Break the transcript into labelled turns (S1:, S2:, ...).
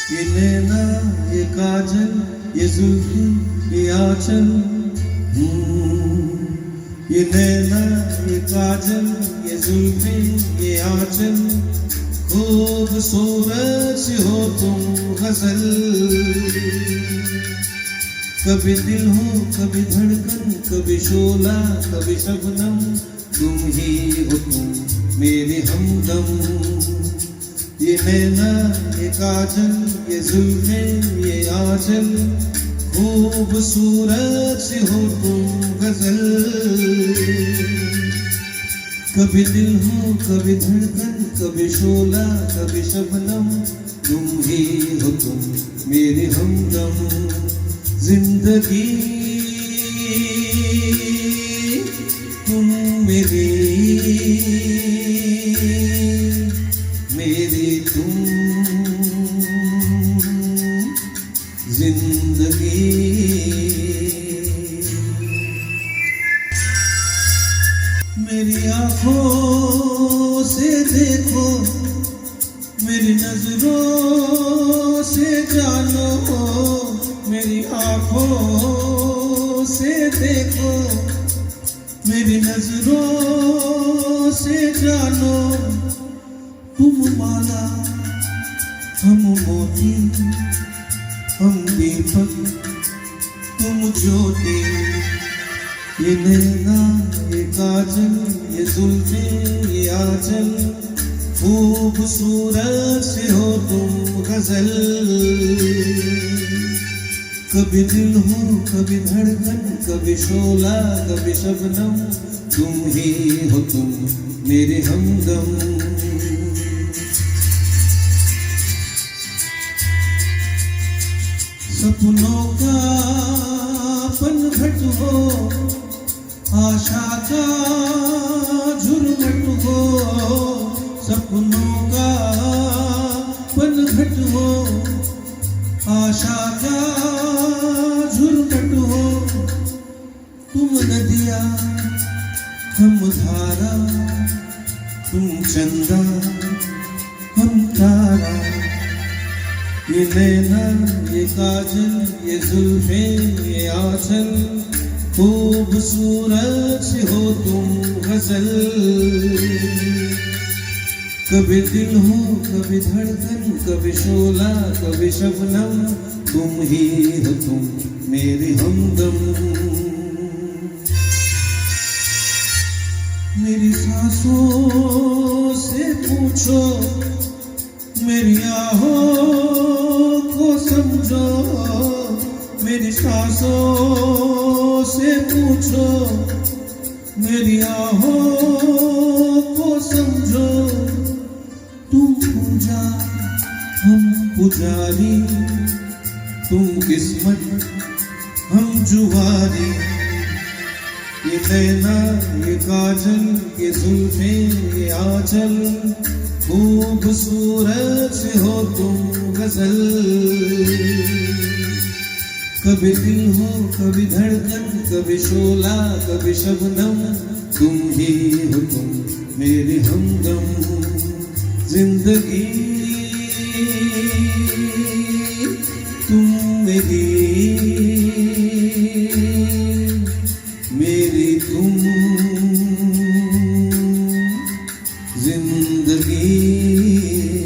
S1: ये नैना ये काजल ये जुल्फी ये आंचल, ये नैना ये काजल ये जुल्फी ये आंचल, खूबसूरत सी हो तुम गजल। कभी दिल हो कभी धड़कन कभी शोला कभी शबनम, तुम ही हो तुम मेरे हमदम। ये नैना ये काजल ये जुल्फे ये आंचल, खूबसूरत सी हो तुम गजल। कभी दिल हो कभी धड़कन कभी शोला कभी शबनम, तुम ही हो तुम मेरे हमदम। जिंदगी तुम मेरी मेरी तुम जिंदगी। मेरी आँखों से देखो मेरी नजरों से जानो, मेरी आँखों से देखो मेरी नजरों से जानो। तुम माला हम मोती हम दीपक तुम ज्योति। ये नैना ये काजल ये जुल्फे ये आंचल, खूबसूरत से हो तुम गजल। कभी दिल हो कभी धड़कन कभी शोला कभी शबनम, तुम ही हो तुम मेरे हमदम। सपनों का पनघट हो आशा का झुरमुट हो, सपनों का पनघट हो आशा का झुरमुट हो। तुम नदिया हम धारा तुम चंदा हम तारा। ये नैना ये काजल ये जुल्फे ये आंचल, खूबसूरत सी हो तुम गजल। कभी दिल हो कभी धड़कन कभी शोला कभी शबनम, तुम ही हो तुम मेरे हमदम। मेरी सांसों से पूछो मेरी आहों को समझो, मेरी सांसों से पूछो मेरी आहों को समझो। तुम पूजा हम पुजारी, तुम किस्मत हम जुवारी। ये नैना ये काजल ये जुल्फे ये आंचल, खूबसूरत से हो तुम गजल। कभी दिल हो कभी धड़कन कभी शोला कभी शबनम, तुम ही हो तुम मेरे हमदम। जिंदगी तुम मेरी